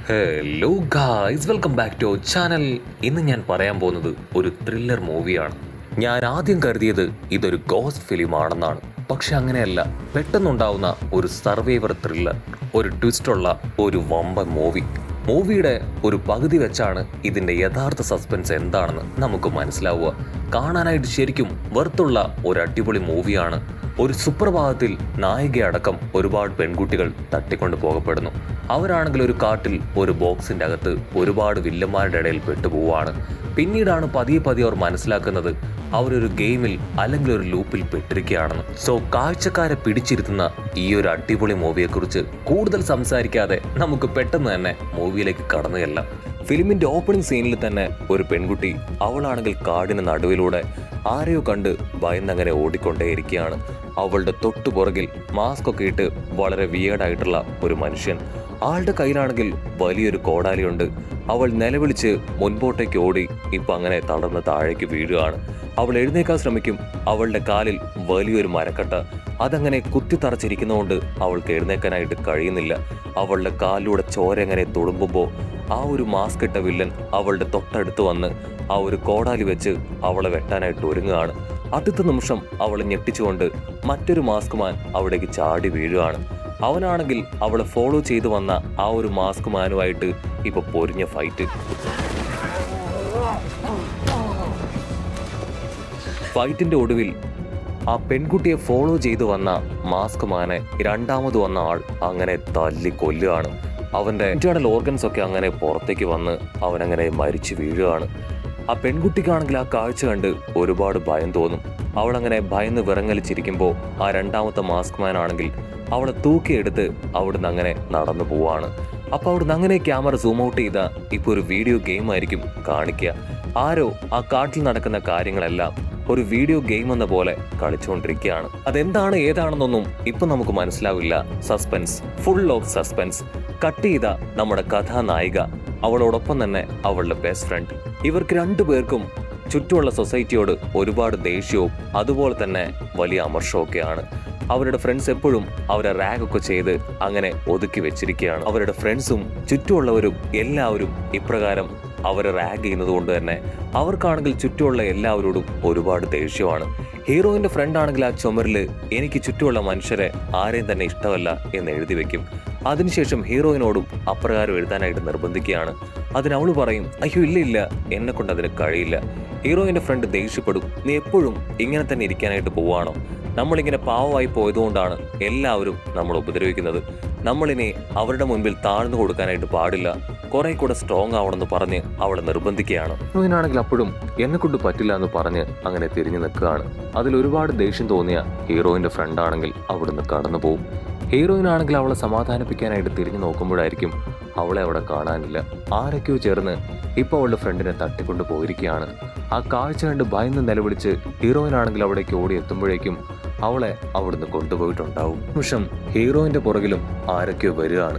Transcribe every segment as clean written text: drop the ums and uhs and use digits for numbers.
Hello guys, welcome back to channel. ഇന്ന് ഞാൻ പറയാൻ പോകുന്നത് ഒരു ത്രില്ലർ മൂവിയാണ്. ഞാൻ ആദ്യം കരുതിയത് ഇതൊരു ഗോസ്റ്റ് ഫിലിം ആണെന്നാണ്. പക്ഷെ അങ്ങനെയല്ല. പെട്ടെന്നുണ്ടാവുന്ന ഒരു സർവൈവർ ത്രില്ലർ, ഒരു ട്വിസ്റ്റുള്ള ഒരു വമ്പൻ മൂവിയുടെ ഒരു പകുതി വെച്ചാണ് ഇതിന്റെ യഥാർത്ഥ സസ്പെൻസ് എന്താണെന്ന് നമുക്ക് മനസ്സിലാവുക. കാണാനായിട്ട് ശരിക്കും വെറുത്തുള്ള ഒരു അടിപൊളി മൂവിയാണ്. ഒരു സുപ്രഭാതത്തിൽ നായികയടക്കം ഒരുപാട് പെൺകുട്ടികൾ തട്ടിക്കൊണ്ടു പോകപ്പെടുന്നു. അവരാണെങ്കിൽ ഒരു കാട്ടിൽ ഒരു ബോക്സിന്റെ അകത്ത് ഒരുപാട് വില്ലന്മാരുടെ ഇടയിൽ പെട്ടുപോവാണ്. പിന്നീടാണ് പതിയെ അവർ മനസ്സിലാക്കുന്നത് അവരൊരു ഗെയിമിൽ അല്ലെങ്കിൽ ഒരു ലൂപ്പിൽ പെട്ടിരിക്കുകയാണെന്ന്. സോ കാഴ്ചക്കാരെ പിടിച്ചിരുത്തുന്ന ഈ ഒരു അടിപൊളി മൂവിയെക്കുറിച്ച് കൂടുതൽ സംസാരിക്കാതെ നമുക്ക് പെട്ടെന്ന് തന്നെ മൂവിയിലേക്ക് കടന്നു ചെല്ലാം. ഫിലിമിന്റെ ഓപ്പണിംഗ് സീനിൽ തന്നെ ഒരു പെൺകുട്ടി, അവളാണെങ്കിൽ കാടിന് നടുവിലൂടെ ആരെയോ കണ്ട് ഭയന്നങ്ങനെ ഓടിക്കൊണ്ടേയിരിക്കുകയാണ്. അവളുടെ തൊട്ടുപുറകിൽ മാസ്ക് ഒക്കെ ഇട്ട് വളരെ വിയേർഡായിട്ടുള്ള ഒരു മനുഷ്യൻ. ആളുടെ കയ്യിലാണെങ്കിൽ വലിയൊരു കോടാലിയുണ്ട്. അവൾ നിലവിളിച്ച് മുൻപോട്ടേക്ക് ഓടി അങ്ങനെ തളർന്ന് താഴേക്ക് വീഴുകയാണ്. അവൾ എഴുന്നേക്കാൻ ശ്രമിക്കും. അവളുടെ കാലിൽ വലിയൊരു മരക്കട്ട, അതങ്ങനെ കുത്തിത്തറച്ചിരിക്കുന്നതുകൊണ്ട് അവൾക്ക് എഴുന്നേക്കാനായിട്ട് കഴിയുന്നില്ല. അവളുടെ കാലിലൂടെ ചോര എങ്ങനെ തുളുമ്പുമ്പോൾ ആ ഒരു മാസ്ക് ഇട്ട വില്ലൻ അവളുടെ തൊട്ടടുത്ത് വന്ന് ആ ഒരു കോടാലി വെച്ച് അവളെ വെട്ടാനായിട്ട് ഒരുങ്ങുകയാണ്. അടുത്ത നിമിഷം അവളെ ഞെട്ടിച്ചുകൊണ്ട് മറ്റൊരു മാസ്ക് മാൻ അവിടേക്ക് ചാടി വീഴുകയാണ്. അവനാണെങ്കിൽ അവളെ ഫോളോ ചെയ്തു വന്ന ആ ഒരു മാസ്ക് മാനുമായിട്ട് ഇപ്പൊ പൊരിഞ്ഞ ഫൈറ്റിന്റെ ഒടുവിൽ ആ പെൺകുട്ടിയെ ഫോളോ ചെയ്തു വന്ന മാസ്ക് മാനെ രണ്ടാമത് വന്ന ആൾ അങ്ങനെ തല്ലി കൊല്ലുകയാണ്. അവന്റെ ഇന്റേണൽ ഓർഗൻസ് ഒക്കെ അങ്ങനെ പുറത്തേക്ക് വന്ന് അവനങ്ങനെ മരിച്ചു വീഴുകയാണ്. ആ പെൺകുട്ടിക്കാണെങ്കിൽ ആ കാഴ്ച കണ്ട് ഒരുപാട് ഭയം തോന്നും. അവളങ്ങനെ ഭയന്ന് വിറങ്ങലിച്ചിരിക്കുമ്പോൾ ആ രണ്ടാമത്തെ മാസ്ക് മാൻ ആണെങ്കിൽ അവളെ തൂക്കിയെടുത്ത് അവിടുന്ന് അങ്ങനെ നടന്നു പോവാണ്. അപ്പൊ അവിടുന്ന് അങ്ങനെ ക്യാമറ സൂം ഔട്ട് ചെയ്ത ഇപ്പൊ ഒരു വീഡിയോ ഗെയിം ആയിരിക്കും കാണിക്കുക. ആരോ ആ കാട്ടിൽ നടക്കുന്ന കാര്യങ്ങളെല്ലാം ഒരു വീഡിയോ ഗെയിം എന്ന പോലെ കളിച്ചുകൊണ്ടിരിക്കുകയാണ്. അതെന്താണ് ഏതാണെന്നൊന്നും ഇപ്പൊ നമുക്ക് മനസ്സിലാവില്ല. Suspense, full of suspense. Cut ചെയ്ത നമ്മുടെ കഥാനായിക, അവളോടൊപ്പം തന്നെ അവളുടെ ബെസ്റ്റ് ഫ്രണ്ട്. ഇവർക്ക് രണ്ടുപേർക്കും ചുറ്റുമുള്ള സൊസൈറ്റിയോട് ഒരുപാട് ദേഷ്യവും അതുപോലെ തന്നെ വലിയ അമർഷമൊക്കെയാണ്. അവരുടെ ഫ്രണ്ട്സ് എപ്പോഴും അവരെ റാഗൊക്കെ ചെയ്ത് അങ്ങനെ ഒതുക്കി വെച്ചിരിക്കുകയാണ്. അവരുടെ ഫ്രണ്ട്സും ചുറ്റുമുള്ളവരും എല്ലാവരും ഇപ്രകാരം അവരെ റാഗ് ചെയ്യുന്നത് കൊണ്ട് തന്നെ അവർക്കാണെങ്കിൽ ചുറ്റുമുള്ള എല്ലാവരോടും ഒരുപാട് ദേഷ്യമാണ്. ഹീറോയിന്റെ ഫ്രണ്ട് ആണെങ്കിൽ ആ ചുമരിൽ എനിക്ക് ചുറ്റുമുള്ള മനുഷ്യരെ ആരെയും തന്നെ ഇഷ്ടമല്ല എന്ന് എഴുതി വെക്കും. അതിനുശേഷം ഹീറോയിനോടും അപ്രകാരം എഴുതാനായിട്ട് നിർബന്ധിക്കുകയാണ്. അതിനവള് പറയും, അയ്യോ ഇല്ല, എന്നെ കൊണ്ട് അതിന് കഴിയില്ല. ഹീറോയിന്റെ ഫ്രണ്ട് ദേഷ്യപ്പെടും, നീ എപ്പോഴും ഇങ്ങനെ തന്നെ ഇരിക്കാനായിട്ട് പോവാണോ? നമ്മളിങ്ങനെ പാവമായി പോയതുകൊണ്ടാണ് എല്ലാവരും നമ്മൾ ഉപദ്രവിക്കുന്നത്. നമ്മളിനി അവരുടെ മുൻപിൽ താഴ്ന്നു കൊടുക്കാനായിട്ട് പാടില്ല, കുറെ കൂടെ സ്ട്രോങ് ആവണമെന്ന് പറഞ്ഞ് അവളെ നിർബന്ധിക്കുകയാണ്. ഹീറോയിനാണെങ്കിൽ അപ്പോഴും എന്നെ കൊണ്ട് പറ്റില്ല എന്ന് പറഞ്ഞ് അങ്ങനെ തിരിഞ്ഞു നിൽക്കുകയാണ്. അതിൽ ഒരുപാട് ദേഷ്യം തോന്നിയ ഹീറോയിന്റെ ഫ്രണ്ട് ആണെങ്കിൽ അവിടുന്ന് കടന്നു പോകും. ഹീറോയിനാണെങ്കിൽ അവളെ സമാധാനിപ്പിക്കാനായിട്ട് തിരിഞ്ഞു നോക്കുമ്പോഴായിരിക്കും അവളെ അവിടെ കാണാനില്ല. ആരൊക്കെയോ ചേർന്ന് ഇപ്പൊ അവളുടെ ഫ്രണ്ടിനെ തട്ടിക്കൊണ്ട് പോയിരിക്കുകയാണ്. ആ കാഴ്ച കണ്ട് ഭയന്ന് നിലവിളിച്ച് ഹീറോയിനാണെങ്കിൽ അവിടേക്ക് ഓടി എത്തുമ്പോഴേക്കും അവളെ അവിടുന്ന് കൊണ്ടുപോയിട്ടുണ്ടാവും. നിമിഷം ഹീറോയിന്റെ പുറകിലും ആരൊക്കെയോ വരികയാണ്.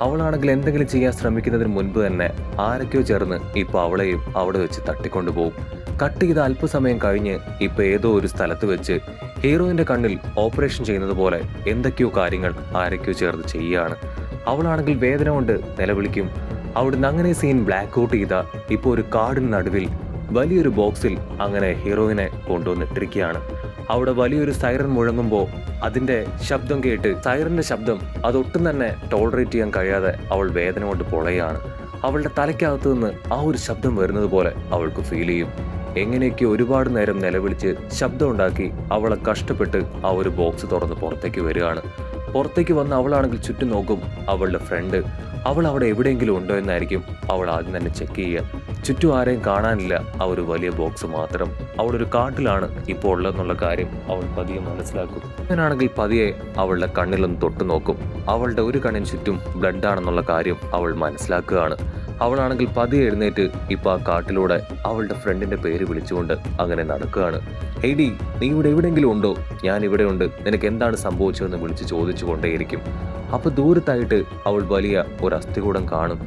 അവളാണെങ്കിൽ എന്തെങ്കിലും ചെയ്യാൻ ശ്രമിക്കുന്നതിന് മുൻപ് തന്നെ ആരൊക്കെയോ ചേർന്ന് ഇപ്പൊ അവളെയും അവിടെ വെച്ച് തട്ടിക്കൊണ്ടുപോകും. കട്ട് ചെയ്ത് അല്പസമയം കഴിഞ്ഞ് ഇപ്പൊ ഏതോ ഒരു സ്ഥലത്ത് വെച്ച് ഹീറോയിന്റെ കണ്ണിൽ ഓപ്പറേഷൻ ചെയ്യുന്നത് പോലെ എന്തൊക്കെയോ കാര്യങ്ങൾ ആരൊക്കെയോ ചേർന്ന് ചെയ്യുകയാണ്. അവളാണെങ്കിൽ വേദന കൊണ്ട് നിലവിളിക്കും. അവിടുന്ന് അങ്ങനെ സീൻ ബ്ലാക്ക് ഔട്ട് ചെയ്ത ഇപ്പൊ ഒരു കാടിന് നടുവിൽ വലിയൊരു ബോക്സിൽ അങ്ങനെ ഹീറോയിനെ കൊണ്ടുവന്നിട്ടിരിക്കുകയാണ്. അവിടെ വലിയൊരു സൈറൻ മുഴങ്ങുമ്പോൾ അതിന്റെ ശബ്ദം കേട്ട് സൈറന്റെ ശബ്ദം അതൊട്ടും തന്നെ ടോളറേറ്റ് ചെയ്യാൻ കഴിയാതെ അവൾ വേദന കൊണ്ട് പൊളയാണ്. അവളുടെ തലയ്ക്കകത്തു നിന്ന് ആ ഒരു ശബ്ദം വരുന്നത് പോലെ അവൾക്ക് ഫീൽ ചെയ്യും. എങ്ങനെയൊക്കെ ഒരുപാട് നേരം നിലവിളിച്ച് ശബ്ദം ഉണ്ടാക്കി അവളെ കഷ്ടപ്പെട്ട് ആ ഒരു ബോക്സ് തുറന്ന് പുറത്തേക്ക് വരികയാണ്. പുറത്തേക്ക് വന്ന് അവളാണെങ്കിൽ ചുറ്റും നോക്കും. അവളുടെ ഫ്രണ്ട് അവൾ അവിടെ എവിടെയെങ്കിലും ഉണ്ടോ എന്നായിരിക്കും അവൾ ആദ്യം തന്നെ ചെക്ക് ചെയ്യുക. ചുറ്റും ആരെയും കാണാനില്ല. ആ ഒരു വലിയ ബോക്സ് മാത്രം. അവളൊരു കാട്ടിലാണ് ഇപ്പോൾ ഉള്ളതെന്നുള്ള കാര്യം അവൾ പതിയെ മനസ്സിലാക്കും. അങ്ങനാണെങ്കിൽ പതിയെ അവളുടെ കണ്ണിലൊന്ന് തൊട്ടു നോക്കും. അവളുടെ ഒരു കണ്ണിന് ചുറ്റും ബ്ലഡ് ആണെന്നുള്ള കാര്യം അവൾ മനസ്സിലാക്കുകയാണ്. അവളാണെങ്കിൽ പതിയെ എഴുന്നേറ്റ് ഇപ്പൊ ആ കാട്ടിലൂടെ അവളുടെ ഫ്രണ്ടിന്റെ പേര് വിളിച്ചുകൊണ്ട് അങ്ങനെ നടക്കുകയാണ്. ഹെയ്ഡി, നീ ഇവിടെ എവിടെയെങ്കിലും ഉണ്ടോ? ഞാൻ ഇവിടെ ഉണ്ട്, നിനക്ക് എന്താണ് സംഭവിച്ചതെന്ന് വിളിച്ച് ചോദിച്ചു കൊണ്ടേയിരിക്കും. അപ്പൊ ദൂരത്തായിട്ട് അവൾ വലിയ ഒരു അസ്ഥികൂടം കാണും.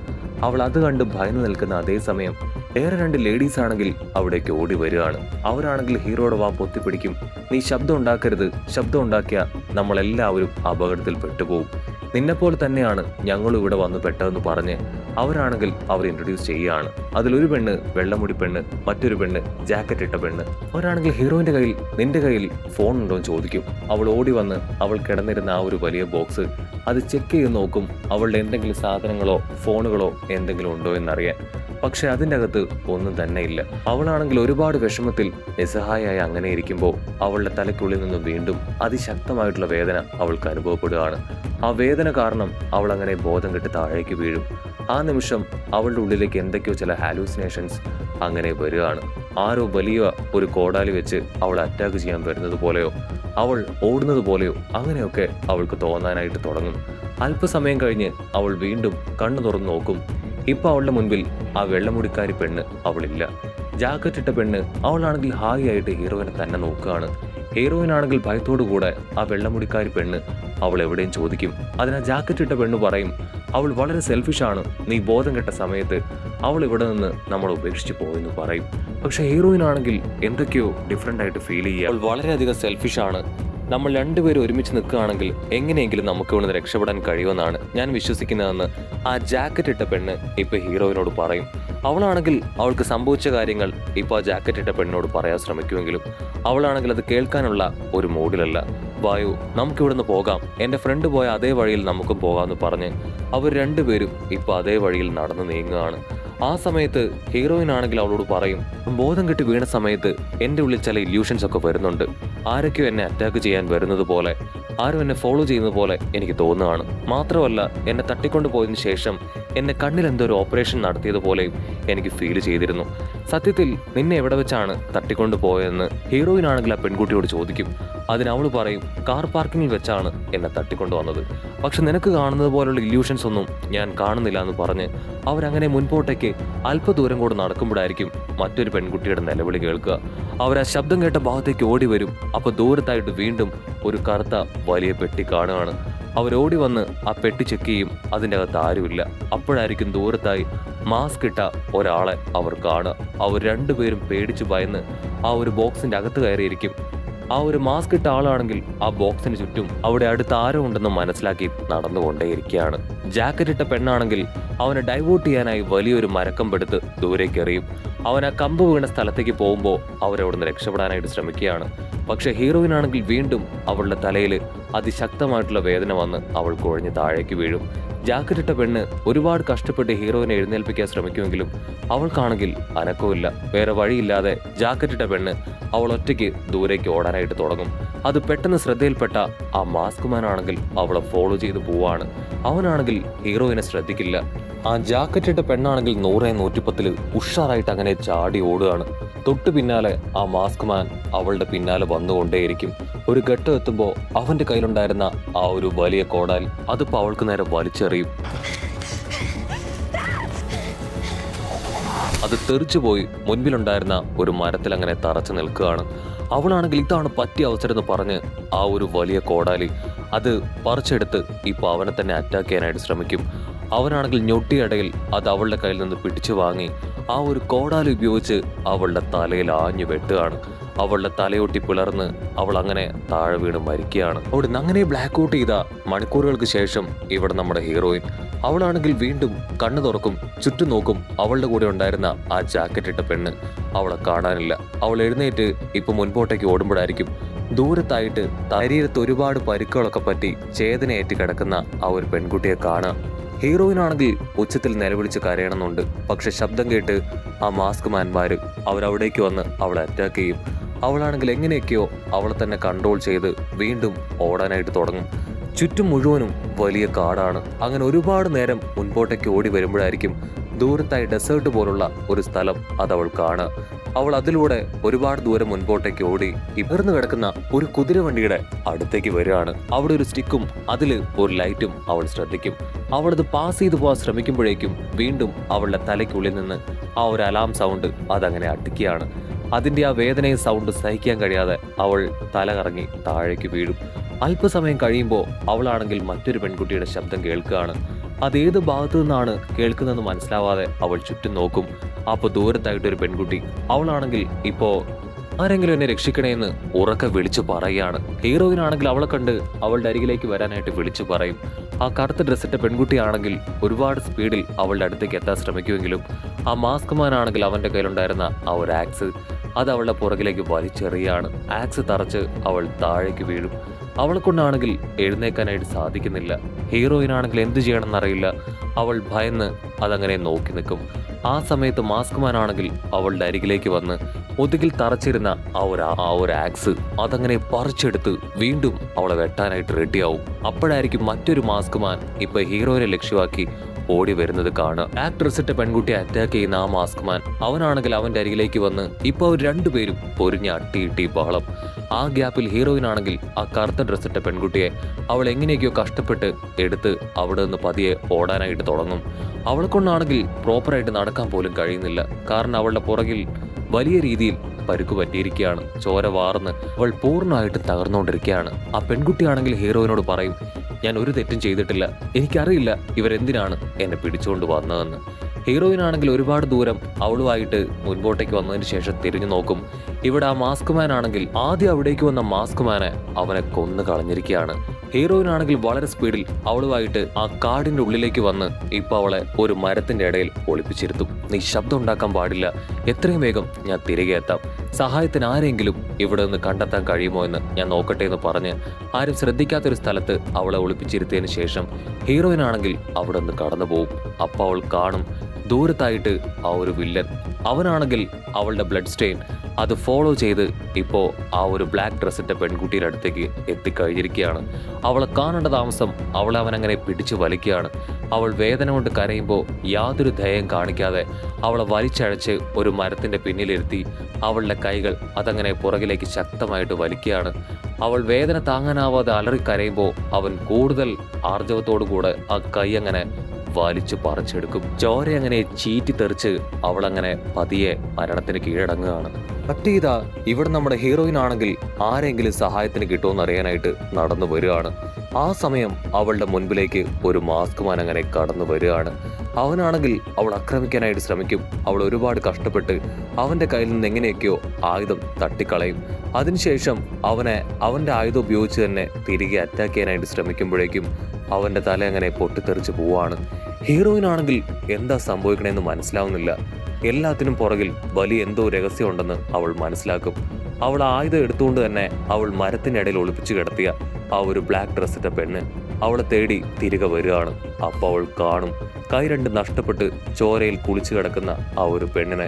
അവൾ അത് കണ്ട് ഭയന്ന് നിൽക്കുന്ന അതേ സമയം വേറെ രണ്ട് ലേഡീസ് ആണെങ്കിൽ അവിടേക്ക് ഓടി വരികയാണ്. അവരാണെങ്കിൽ ഹീറോയുടെ വാ പൊത്തിപ്പിടിക്കും. നീ ശബ്ദം ഉണ്ടാക്കരുത്, ശബ്ദം ഉണ്ടാക്കിയാൽ നമ്മളെല്ലാവരും അപകടത്തിൽ പെട്ടുപോകും. നിന്നെപ്പോലെ തന്നെയാണ് ഞങ്ങളും ഇവിടെ വന്ന് പെട്ടതെന്ന് പറഞ്ഞ് അവരാണെങ്കിൽ അവർ ഇൻട്രൊഡ്യൂസ് ചെയ്യുകയാണ്. അതിലൊരു പെണ്ണ് വെള്ളമുടി പെണ്ണ്, മറ്റൊരു പെണ്ണ് ജാക്കറ്റ് ഇട്ട പെണ്ണ്. അവരാണെങ്കിൽ ഹീറോയിന്റെ കയ്യിൽ നിന്റെ കയ്യിൽ ഫോൺ ഉണ്ടോ എന്ന് ചോദിക്കും. അവൾ ഓടി വന്ന് അവൾ കിടന്നിരുന്ന ആ ഒരു വലിയ ബോക്സ് അത് ചെക്ക് ചെയ്ത് നോക്കും, അവളുടെ എന്തെങ്കിലും സാധനങ്ങളോ ഫോണുകളോ എന്തെങ്കിലും ഉണ്ടോ എന്നറിയാൻ. പക്ഷെ അതിൻ്റെ അകത്ത് ഒന്നും തന്നെ ഇല്ല. അവളാണെങ്കിൽ ഒരുപാട് വിഷമത്തിൽ നിസ്സഹായായി അങ്ങനെ ഇരിക്കുമ്പോൾ അവളുടെ തലയ്ക്കുള്ളിൽ നിന്ന് വീണ്ടും അതിശക്തമായിട്ടുള്ള വേദന അവൾക്ക് അനുഭവപ്പെടുകയാണ്. ആ വേദന കാരണം അവൾ അങ്ങനെ ബോധം കെട്ട് താഴേക്ക് വീഴും. ആ നിമിഷം അവളുടെ ഉള്ളിലേക്ക് എന്തൊക്കെയോ ചില ഹാലൂസിനേഷൻസ് അങ്ങനെ വരികയാണ്. ആരോ വലിയ ഒരു കോടാലി വെച്ച് അവൾ അറ്റാക്ക് ചെയ്യാൻ വരുന്നത് പോലെയോ അവൾ ഓടുന്നത് പോലെയോ അങ്ങനെയൊക്കെ അവൾക്ക് തോന്നാനായിട്ട് തുടങ്ങും. അല്പസമയം കഴിഞ്ഞ് അവൾ വീണ്ടും കണ്ണു തുറന്നു നോക്കും. ഇപ്പൊ അവളുടെ മുൻപിൽ ആ വെള്ളമുടിക്കാരി പെണ്ണ് അവളില്ല. ജാക്കറ്റ് ഇട്ട പെണ്ണ് അവളാണെങ്കിൽ ഹായി ആയിട്ട് ഹീറോയിനെ തന്നെ നോക്കുകയാണ്. ഹീറോയിനാണെങ്കിൽ ഭയത്തോടു കൂടെ ആ വെള്ളമുടിക്കാരി പെണ്ണ് അവൾ എവിടെയും ചോദിക്കും. അതിനാ ജാക്കറ്റ് ഇട്ട പെണ്ണ് പറയും, അവൾ വളരെ സെൽഫിഷാണ്, നീ ബോധം കെട്ട സമയത്ത് അവൾ ഇവിടെ നിന്ന് നമ്മൾ ഉപേക്ഷിച്ച് പോയെന്ന് പറയും. പക്ഷെ ഹീറോയിനാണെങ്കിൽ എന്തൊക്കെയോ ഡിഫറെൻ്റ് ആയിട്ട് ഫീൽ ചെയ്യുക. അവൾ വളരെയധികം സെൽഫിഷാണ്, നമ്മൾ രണ്ടുപേരും ഒരുമിച്ച് നിൽക്കുകയാണെങ്കിൽ എങ്ങനെയെങ്കിലും നമുക്ക് ഇവിടുന്ന് രക്ഷപ്പെടാൻ കഴിയുമെന്നാണ് ഞാൻ വിശ്വസിക്കുന്നതെന്ന് ആ ജാക്കറ്റ് ഇട്ട പെണ്ണ് ഇപ്പൊ ഹീറോയിനോട് പറയും. അവളാണെങ്കിൽ അവൾക്ക് സംഭവിച്ച കാര്യങ്ങൾ ഇപ്പോൾ ആ ജാക്കറ്റ് ഇട്ട പെണ്ണിനോട് പറയാൻ ശ്രമിക്കുമെങ്കിലും അവളാണെങ്കിൽ അത് കേൾക്കാനുള്ള ഒരു മൂഡിലല്ല. വായു, നമുക്കിവിടുന്ന് പോകാം, എൻ്റെ ഫ്രണ്ട് പോയ അതേ വഴിയിൽ നമുക്കും പോകാമെന്ന് പറഞ്ഞ് അവർ രണ്ടുപേരും ഇപ്പോൾ അതേ വഴിയിൽ നടന്നു നീങ്ങുകയാണ്. ആ സമയത്ത് ഹീറോയിൻ ആണെങ്കിൽ അവളോട് പറയും, ബോധം കെട്ടി വീണ സമയത്ത് എൻ്റെ ഉള്ളിൽ ചില ഇല്യൂഷൻസ് ഒക്കെ വരുന്നുണ്ട്. ആരൊക്കെയോ എന്നെ അറ്റാക്ക് ചെയ്യാൻ വരുന്നത് പോലെ, ആരും എന്നെ ഫോളോ ചെയ്യുന്നത് പോലെ എനിക്ക് തോന്നുകയാണ്. മാത്രമല്ല എന്നെ തട്ടിക്കൊണ്ടു പോയതിനു ശേഷം എന്നെ കണ്ണിൽ എന്തോ ഒരു ഓപ്പറേഷൻ നടത്തിയതുപോലെയും എനിക്ക് ഫീൽ ചെയ്തിരുന്നു. സത്യത്തിൽ നിന്നെ എവിടെ വെച്ചാണ് തട്ടിക്കൊണ്ടു പോയതെന്ന് ഹീറോയിൻ ആണെങ്കിൽ ആ പെൺകുട്ടിയോട് ചോദിക്കും. അതിനവൾ പറയും, കാർ പാർക്കിങ്ങിൽ വെച്ചാണ് എന്നെ തട്ടിക്കൊണ്ടു വന്നത്. പക്ഷെ നിനക്ക് കാണുന്നത് പോലുള്ള ഇല്യൂഷൻസ് ഒന്നും ഞാൻ കാണുന്നില്ല എന്ന് പറഞ്ഞ് അവരങ്ങനെ മുൻപോട്ടേക്ക് അല്പദൂരം കൂടെ നടക്കുമ്പോഴായിരിക്കും മറ്റൊരു പെൺകുട്ടിയുടെ നിലവിളി കേൾക്കുക. അവർ ആ ശബ്ദം കേട്ട ഭാഗത്തേക്ക് ഓടി വരും. അപ്പോൾ ദൂരത്തായിട്ട് വീണ്ടും ഒരു കറുത്ത വലിയ പെട്ടി കാണുകയാണ്. അവരോടി വന്ന് ആ പെട്ടി ചെക്ക് ചെയ്യും. അതിൻ്റെ അകത്ത് ആരുമില്ല. അപ്പോഴായിരിക്കും ദൂരത്തായി മാസ്ക് ഇട്ട ഒരാളെ അവർ കാണുക. അവർ രണ്ടുപേരും പേടിച്ചു ഭയന്ന് ആ ഒരു ബോക്സിൻ്റെ അകത്ത് കയറിയിരിക്കും. ആ ഒരു മാസ്ക് ഇട്ട ആളാണെങ്കിൽ ആ ബോക്സിന് ചുറ്റും അവിടെ അടുത്ത് ആരോ ഉണ്ടെന്ന് മനസ്സിലാക്കി നടന്നുകൊണ്ടേയിരിക്കുകയാണ്. ജാക്കറ്റ് ഇട്ട പെണ്ണാണെങ്കിൽ അവനെ ഡൈവേർട്ട് ചെയ്യാനായി വലിയൊരു മരക്കമ്പെടുത്ത് ദൂരേക്ക് എറിയും. അവൻ ആ കമ്പ് വീണ സ്ഥലത്തേക്ക് പോകുമ്പോൾ അവരവിടുന്ന് രക്ഷപ്പെടാനായിട്ട് ശ്രമിക്കുകയാണ്. പക്ഷെ ഹീറോയിനാണെങ്കിൽ വീണ്ടും അവളുടെ തലയിൽ അതിശക്തമായിട്ടുള്ള വേദന വന്ന് അവൾ കുഴഞ്ഞ് താഴേക്ക് വീഴും. ജാക്കറ്റ് ഇട്ട പെണ്ണ് ഒരുപാട് കഷ്ടപ്പെട്ട് ഹീറോയിനെ എഴുന്നേൽപ്പിക്കാൻ ശ്രമിക്കുമെങ്കിലും അവൾക്കാണെങ്കിൽ അനക്കമില്ല. വേറെ വഴിയില്ലാതെ ജാക്കറ്റ് ഇട്ട പെണ്ണ് അവൾ ഒറ്റയ്ക്ക് ദൂരേക്ക് ഓടാനായിട്ട് തുടങ്ങും. അത് പെട്ടെന്ന് ശ്രദ്ധയിൽപ്പെട്ട ആ മാസ്ക് മാൻ ആണെങ്കിൽ അവളെ ഫോളോ ചെയ്ത് പോവാണ്. അവനാണെങ്കിൽ ഹീറോയിനെ ശ്രദ്ധിക്കില്ല. ആ ജാക്കറ്റ് ഇട്ട പെണ്ണാണെങ്കിൽ 100-110 ഉഷാറായിട്ട് അങ്ങനെ ചാടി ഓടുകയാണ്. തൊട്ടു പിന്നാലെ ആ മാസ്ക് മാൻ അവളുടെ പിന്നാലെ വന്നുകൊണ്ടേയിരിക്കും. ഒരു ഘട്ടം എത്തുമ്പോൾ അവന്റെ കയ്യിലുണ്ടായിരുന്ന ആ ഒരു വലിയ കോടാൽ അതിപ്പോൾ അവൾക്ക് നേരെ വലിച്ചെറിയും. അത് തെറിച്ചുപോയി മുൻപിലുണ്ടായിരുന്ന ഒരു മരത്തിൽ അങ്ങനെ തറച്ചു നിൽക്കുകയാണ്. അവളാണെങ്കിൽ ഇതാണ് പറ്റിയ അവസരം എന്ന് പറഞ്ഞ് ആ ഒരു വലിയ കോടാലി അത് പറിച്ചെടുത്ത് ഇപ്പോൾ അവനെ തന്നെ അറ്റാക്ക് ചെയ്യാനായിട്ട് ശ്രമിക്കും. അവനാണെങ്കിൽ ഞൊട്ടിയടയിൽ അത് അവളുടെ കയ്യിൽ നിന്ന് പിടിച്ചു വാങ്ങി ആ ഒരു കോടാലി ഉപയോഗിച്ച് അവളുടെ തലയിൽ ആഞ്ഞു വെട്ടുകയാണ്. അവളുടെ തലയൊട്ടി പിളർന്ന് അവൾ അങ്ങനെ താഴെ വീണ് മരിക്കുകയാണ്. അവിടുന്ന് അങ്ങനെ ബ്ലാക്ക് ഔട്ട് ചെയ്ത മണിക്കൂറുകൾക്ക് ശേഷം ഇവിടെ നമ്മുടെ ഹീറോയിൻ അവളാണെങ്കിൽ വീണ്ടും കണ്ണു തുറക്കും, ചുറ്റും നോക്കും. അവളുടെ കൂടെ ഉണ്ടായിരുന്ന ആ ജാക്കറ്റ് ഇട്ട പെണ്ണ് അവളെ കാണാനില്ല. അവൾ എഴുന്നേറ്റ് ഇപ്പൊ മുൻപോട്ടേക്ക് ഓടുമ്പോഴായിരിക്കും ദൂരത്തായിട്ട് ശരീരത്ത് ഒരുപാട് പരുക്കുകളൊക്കെ പറ്റി ചേതനയേറ്റ് കിടക്കുന്ന ആ ഒരു പെൺകുട്ടിയെ കാണാം. ഹീറോയിനാണെങ്കിൽ ഉച്ചത്തിൽ നിലവിളിച്ച് കരയണമെന്നുണ്ട്. പക്ഷെ ശബ്ദം കേട്ട് ആ മാസ്ക് മാൻമാര് അവരവിടേക്ക് വന്ന് അവളെ അറ്റാക്ക് ചെയ്യും. അവളാണെങ്കിൽ എങ്ങനെയൊക്കെയോ അവളെ തന്നെ കൺട്രോൾ ചെയ്ത് വീണ്ടും ഓടാനായിട്ട് തുടങ്ങും. ചുറ്റും മുഴുവനും വലിയ കാടാണ്. അങ്ങനെ ഒരുപാട് നേരം മുൻപോട്ടേക്ക് ഓടി വരുമ്പോഴായിരിക്കും ദൂരത്തായി ഡെസേർട്ട് പോലുള്ള ഒരു സ്ഥലം അതവൾ കാണുക. അവൾ അതിലൂടെ ഒരുപാട് ദൂരം മുൻപോട്ടേക്ക് ഓടി ഇവർന്ന് കിടക്കുന്ന ഒരു കുതിരവണ്ടിയുടെ അടുത്തേക്ക് വരികയാണ്. അവിടെ ഒരു സ്റ്റിക്കും അതിൽ ഒരു ലൈറ്റും അവൾ ശ്രദ്ധിക്കും. അവളത് പാസ് ചെയ്തു പോകാൻ ശ്രമിക്കുമ്പോഴേക്കും വീണ്ടും അവളുടെ തലയ്ക്കുള്ളിൽ നിന്ന് ആ ഒരു അലാം സൗണ്ട് അതങ്ങനെ അടിക്കുകയാണ്. അതിൻ്റെ ആ വേദനയും സൗണ്ട് സഹിക്കാൻ കഴിയാതെ അവൾ തല കറങ്ങി താഴേക്ക് വീഴും. അല്പസമയം കഴിയുമ്പോൾ അവളാണെങ്കിൽ മറ്റൊരു പെൺകുട്ടിയുടെ ശബ്ദം കേൾക്കുകയാണ്. അതേത് ഭാഗത്തു നിന്നാണ് കേൾക്കുന്നതെന്ന് മനസ്സിലാവാതെ അവൾ ചുറ്റും നോക്കും. അപ്പോൾ ദൂരത്തായിട്ടൊരു പെൺകുട്ടി അവളാണെങ്കിൽ ഇപ്പോൾ ആരെങ്കിലും എന്നെ രക്ഷിക്കണേന്ന് ഉറക്കെ വിളിച്ചു പറയുകയാണ്. ഹീറോയിനാണെങ്കിൽ അവളെ കണ്ട് അവളുടെ അരികിലേക്ക് വരാനായിട്ട് വിളിച്ചു പറയും. ആ കറുത്ത ഡ്രസ്സിട്ട പെൺകുട്ടിയാണെങ്കിൽ ഒരുപാട് സ്പീഡിൽ അവളുടെ അടുത്തേക്ക് എത്താൻ ശ്രമിക്കുമെങ്കിലും ആ മാസ്ക് മാനാണെങ്കിൽ അവൻ്റെ കയ്യിലുണ്ടായിരുന്ന ആ ഒരു ആക്സ് അത് അവളുടെ പുറകിലേക്ക് വലിച്ചെറിയാണ്. ആക്സ് തറച്ച് അവൾ താഴേക്ക് വീഴും. അവളെ കൊണ്ടാണെങ്കിൽ എഴുന്നേക്കാനായിട്ട് സാധിക്കുന്നില്ല. ഹീറോയിനാണെങ്കിൽ എന്ത് ചെയ്യണമെന്നറിയില്ല. അവൾ ഭയന്ന് അതങ്ങനെ നോക്കി നിൽക്കും. ആ സമയത്ത് മാസ്ക് മാൻ ആണെങ്കിൽ അവളുടെ അരികിലേക്ക് വന്ന് ഒതുകിൽ തറച്ചിരുന്ന ആ ഒരു ആക്സ് അതങ്ങനെ പറിച്ചെടുത്ത് വീണ്ടും അവളെ വെട്ടാനായിട്ട് റെഡിയാവും. അപ്പോഴായിരിക്കും മറ്റൊരു മാസ്ക് മാൻ ഇപ്പൊ ഹീറോയെ ലക്ഷ്യമാക്കി ഓടി വരുന്നത് കാണുക. ബ്ലാക്ക് ഡ്രസ്സിട്ട പെൺകുട്ടിയെ അറ്റാക്ക് ചെയ്യുന്ന ആ മാസ്ക് മാൻ അവനാണെങ്കിൽ അവന്റെ അരികിലേക്ക് വന്ന് ഇപ്പൊ അവർ രണ്ടുപേരും പൊരിഞ്ഞ അട്ടി ബഹളം. ആ ഗ്യാപ്പിൽ ഹീറോയിനാണെങ്കിൽ ആ കറുത്ത ഡ്രസ്സിട്ട പെൺകുട്ടിയെ അവൾ എങ്ങനെയൊക്കെയോ കഷ്ടപ്പെട്ട് എടുത്ത് അവിടെ നിന്ന് പതിയെ ഓടാനായിട്ട് തുടങ്ങും. അവളെ കൊണ്ടാണെങ്കിൽ പ്രോപ്പറായിട്ട് നടക്കാൻ പോലും കഴിയുന്നില്ല. കാരണം അവളുടെ പുറകിൽ വലിയ രീതിയിൽ പരുക്ക് പറ്റിയിരിക്കുകയാണ്. ചോര വാർന്ന് അവൾ പൂർണ്ണമായിട്ടും തകർന്നുകൊണ്ടിരിക്കുകയാണ്. ആ പെൺകുട്ടിയാണെങ്കിൽ ഹീറോയിനോട് പറയും, ഞാൻ ഒരു തെറ്റും ചെയ്തിട്ടില്ല, എനിക്കറിയില്ല ഇവരെന്തിനാണ് എന്നെ പിടിച്ചുകൊണ്ട് വന്നതെന്ന്. ഹീറോയിനാണെങ്കിൽ ഒരുപാട് ദൂരം അവളുമായിട്ട് മുൻപോട്ടേക്ക് വന്നതിന് ശേഷം തിരിഞ്ഞു നോക്കും. ഇവിടെ ആ മാസ്ക് മാൻ ആണെങ്കിൽ ആദ്യം അവിടേക്ക് വന്ന മാസ്ക് മാനെ അവനെ കൊന്നു കളഞ്ഞിരിക്കുകയാണ്. ഹീറോയിനാണെങ്കിൽ വളരെ സ്പീഡിൽ അവളുമായിട്ട് ആ കാടിന്റെ ഉള്ളിലേക്ക് വന്ന് ഇപ്പൊ അവളെ ഒരു മരത്തിന്റെ ഇടയിൽ ഒളിപ്പിച്ചിരുത്തും. നീ ശബ്ദം ഉണ്ടാക്കാൻ പാടില്ല, എത്രയും വേഗം ഞാൻ തിരികെ എത്താം, സഹായത്തിന് ആരെങ്കിലും ഇവിടെ നിന്ന് കണ്ടെത്താൻ കഴിയുമോ എന്ന് ഞാൻ നോക്കട്ടെ എന്ന് പറഞ്ഞ് ആരും ശ്രദ്ധിക്കാത്തൊരു സ്ഥലത്ത് അവളെ ഒളിപ്പിച്ചിരുത്തിയതിനു ശേഷം ഹീറോയിനാണെങ്കിൽ അവിടെ നിന്ന് കടന്നു പോകും. അപ്പോൾ അവൾ കാണും ദൂരത്തായിട്ട് ആ ഒരു വില്ലൻ. അവനാണെങ്കിൽ അവളുടെ ബ്ലഡ് സ്റ്റെയിൻ അത് ഫോളോ ചെയ്ത് ഇപ്പോൾ ആ ഒരു ബ്ലാക്ക് ഡ്രസ്സിട്ട പെൺകുട്ടിയുടെ അടുത്തേക്ക് എത്തിക്കഴിഞ്ഞിരിക്കുകയാണ്. അവളെ കാണേണ്ട താമസം അവളെ അവനങ്ങനെ പിടിച്ചു വലിക്കുകയാണ്. അവൾ വേദന കൊണ്ട് കരയുമ്പോൾ യാതൊരു ദയം കാണിക്കാതെ അവളെ വലിച്ചഴച്ച് ഒരു മരത്തിൻ്റെ പിന്നിലിരുത്തി അവളുടെ കൈകൾ അതങ്ങനെ പുറകിലേക്ക് ശക്തമായിട്ട് വലിക്കുകയാണ്. അവൾ വേദന താങ്ങാനാവാതെ അലറിക്കരയുമ്പോൾ അവൻ കൂടുതൽ ആർജവത്തോടു കൂടെ ആ കൈ അങ്ങനെ വലിച്ചു പറിച്ചെടുക്കും. ചോര അങ്ങനെ ചീറ്റി തെറിച്ച് അവളങ്ങനെ പതിയെ മരണത്തിന് കീഴടങ്ങുകയാണ്. മറ്റേതാ ഇവിടെ നമ്മുടെ ഹീറോയിൻ ആണെങ്കിൽ ആരെങ്കിലും സഹായത്തിന് കിട്ടുമെന്ന് അറിയാനായിട്ട് നടന്നു വരികയാണ്. ആ സമയം അവളുടെ മുൻപിലേക്ക് ഒരു മാസ്ക് മാൻ അങ്ങനെ കടന്നു വരികയാണ്. അവനാണെങ്കിൽ അവൾ ആക്രമിക്കാനായിട്ട് ശ്രമിക്കും. അവൾ ഒരുപാട് കഷ്ടപ്പെട്ട് അവൻ്റെ കയ്യിൽ നിന്ന് എങ്ങനെയൊക്കെയോ ആയുധം തട്ടിക്കളയും. അതിനുശേഷം അവൻ്റെ ആയുധം ഉപയോഗിച്ച് തന്നെ തിരികെ അറ്റാക്ക് ചെയ്യാനായിട്ട് ശ്രമിക്കുമ്പോഴേക്കും അവൻ്റെ തല അങ്ങനെ പൊട്ടിത്തെറിച്ച് പോവാണ്. ഹീറോയിനാണെങ്കിൽ എന്താ സംഭവിക്കണമെന്ന് മനസ്സിലാവുന്നില്ല. എല്ലാത്തിനും പുറകിൽ വലിയ എന്തോ രഹസ്യമുണ്ടെന്ന് അവൾ മനസ്സിലാക്കും. അവൾ ആയുധം എടുത്തുകൊണ്ട് തന്നെ അവൾ മരത്തിനിടയിൽ ഒളിപ്പിച്ചു കിടത്തിയ ആ ഒരു ബ്ലാക്ക് ഡ്രസ്സിട്ട പെണ്ണ് അവളെ തേടി തിരികെ വരികയാണ്. അപ്പോൾ അവൾ കാണും കൈ രണ്ട് നഷ്ടപ്പെട്ട് ചോരയിൽ കുളിച്ചു കിടക്കുന്ന ആ ഒരു പെണ്ണിനെ.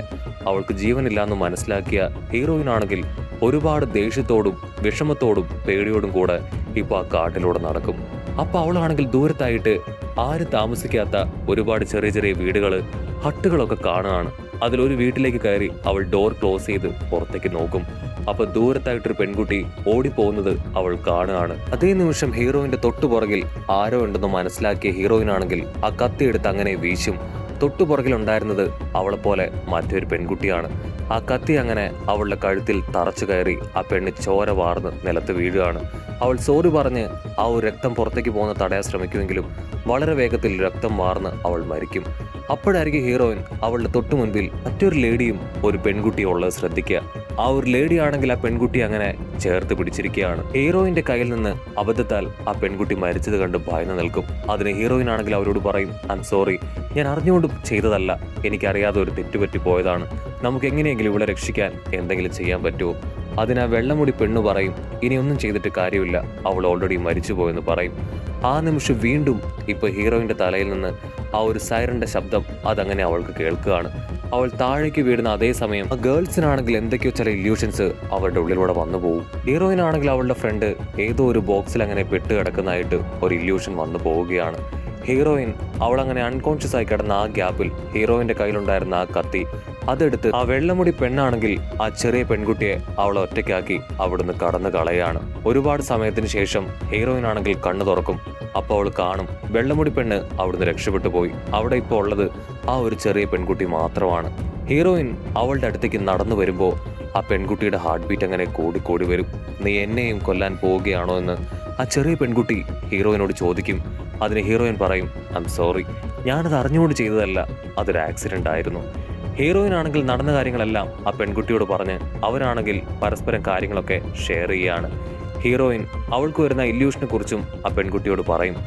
അവൾക്ക് ജീവനില്ലാന്ന് മനസ്സിലാക്കിയ ഹീറോയിനാണെങ്കിൽ ഒരുപാട് ദേഷ്യത്തോടും വിഷമത്തോടും പേടിയോടും കൂടെ ഇപ്പോൾ ആ കാട്ടിലൂടെ നടക്കും. അപ്പോൾ അവളാണെങ്കിൽ ദൂരത്തായിട്ട് ആരും താമസിക്കാത്ത ഒരുപാട് ചെറിയ ചെറിയ വീടുകള് ഹട്ടുകളൊക്കെ കാണുകയാണ്. അതിലൊരു വീട്ടിലേക്ക് കയറി അവൾ ഡോർ ക്ലോസ് ചെയ്ത് പുറത്തേക്ക് നോക്കും. അപ്പൊ ദൂരത്തായിട്ടൊരു പെൺകുട്ടി ഓടിപ്പോകുന്നത് അവൾ കാണുകയാണ്. അതേ നിമിഷം ഹീറോയിന്റെ തൊട്ടുപുറകിൽ ആരോ ഉണ്ടെന്ന് മനസ്സിലാക്കിയ ഹീറോയിനാണെങ്കിൽ ആ കത്തിയെടുത്ത് അങ്ങനെ വീശും. തൊട്ടുപുറകിലുണ്ടായിരുന്നത് അവളെപ്പോലെ മറ്റൊരു പെൺകുട്ടിയാണ്. ആ കത്തി അങ്ങനെ അവളുടെ കഴുത്തിൽ തറച്ചു കയറി ആ പെണ്ണ് ചോര വാർന്ന് നിലത്ത് വീഴുകയാണ്. അവൾ സോറി പറഞ്ഞ് ആ ഒരു രക്തം പുറത്തേക്ക് പോകുന്ന തടയാൻ ശ്രമിക്കുമെങ്കിലും വളരെ വേഗത്തിൽ രക്തം വാർന്ന് അവൾ മരിക്കും. അപ്പോഴായിരിക്കും ഹീറോയിൻ അവളുടെ തൊട്ടു മുൻപിൽ മറ്റൊരു ലേഡിയും ഒരു പെൺകുട്ടിയും ഉള്ളത് ശ്രദ്ധിക്കുക. ആ ഒരു ലേഡി ആണെങ്കിൽ ആ പെൺകുട്ടി അങ്ങനെ ചേർത്ത് പിടിച്ചിരിക്കുകയാണ്. ഹീറോയിന്റെ കയ്യിൽ നിന്ന് അബദ്ധത്താൽ ആ പെൺകുട്ടി മരിച്ചത് കണ്ട് ഭയന്ന് നിൽക്കും. അതിന് ഹീറോയിൻ ആണെങ്കിൽ അവരോട് പറയും, ഐ ആം സോറി, ഞാൻ അറിഞ്ഞുകൊണ്ട് ചെയ്തതല്ല, എനിക്കറിയാതെ ഒരു തെറ്റുപറ്റി പോയതാണ്, നമുക്ക് എങ്ങനെയെങ്കിലും ഇവിടെ രക്ഷിക്കാൻ എന്തെങ്കിലും ചെയ്യാൻ പറ്റുമോ? അതിന് ആ വെള്ളമുടി പെണ്ണു പറയും, ഇനിയൊന്നും ചെയ്തിട്ട് കാര്യമില്ല, അവൾ ഓൾറെഡി മരിച്ചുപോയെന്ന് പറയും. ആ നിമിഷം വീണ്ടും ഇപ്പൊ ഹീറോയിന്റെ തലയിൽ നിന്ന് ആ ഒരു സൈറന്റെ ശബ്ദം അതങ്ങനെ അവൾക്ക് കേൾക്കുകയാണ്. അവൾ താഴേക്ക് വീഴുന്ന അതേ സമയം ആ ഗേൾസിനാണെങ്കിൽ എന്തൊക്കെയോ ചില ഇല്യൂഷൻസ് അവരുടെ ഉള്ളിലൂടെ വന്നു പോകും. ഹീറോയിനാണെങ്കിൽ അവളുടെ ഫ്രണ്ട് ഏതോ ഒരു ബോക്സിൽ അങ്ങനെ പെട്ട് കിടക്കുന്നതായിട്ട് ഒരു ഇല്യൂഷൻ വന്നു പോവുകയാണ്. ഹീറോയിൻ അവളങ്ങനെ അൺകോൺഷ്യസ് ആയി കിടന്ന ആ ഗ്യാപ്പിൽ ഹീറോയിന്റെ കയ്യിലുണ്ടായിരുന്ന ആ കത്തി അതെടുത്ത് ആ വെള്ളമുടി പെണ്ണാണെങ്കിൽ ആ ചെറിയ പെൺകുട്ടിയെ അവളെ ഒറ്റയ്ക്കാക്കി അവിടുന്ന് കടന്നു കളയാണ്. ഒരുപാട് സമയത്തിന് ശേഷം ഹീറോയിൻ ആണെങ്കിൽ കണ്ണു തുറക്കും. അപ്പോൾ അവൾ കാണും വെള്ളമുടി പെണ്ണ് അവിടുന്ന് രക്ഷപ്പെട്ടു പോയി. അവിടെ ഇപ്പോൾ ഉള്ളത് ആ ഒരു ചെറിയ പെൺകുട്ടി മാത്രമാണ്. ഹീറോയിൻ അവളുടെ അടുത്തേക്ക് നടന്നു വരുമ്പോൾ ആ പെൺകുട്ടിയുടെ ഹാർട്ട് ബീറ്റ് അങ്ങനെ കൂടി വരും. നീ എന്നെയും കൊല്ലാൻ പോവുകയാണോ എന്ന് ആ ചെറിയ പെൺകുട്ടി ഹീറോയിനോട് ചോദിക്കും. അതിന് ഹീറോയിൻ പറയും, ഐ ആം സോറി, ഞാനത് അറിഞ്ഞുകൊണ്ട് ചെയ്തതല്ല, അതൊരു ആക്സിഡന്റ് ആയിരുന്നു. ഹീറോയിൻ ആണെങ്കിൽ നടന്ന കാര്യങ്ങളെല്ലാം ആ പെൺകുട്ടിയോട് പറഞ്ഞ് അവരാണെങ്കിൽ പരസ്പരം കാര്യങ്ങളൊക്കെ ഷെയർ ചെയ്യുകയാണ്. ഹീറോയിൻ അവൾക്ക് വരുന്ന ഇല്യൂഷനെ കുറിച്ചും ആ പെൺകുട്ടിയോട് പറയും.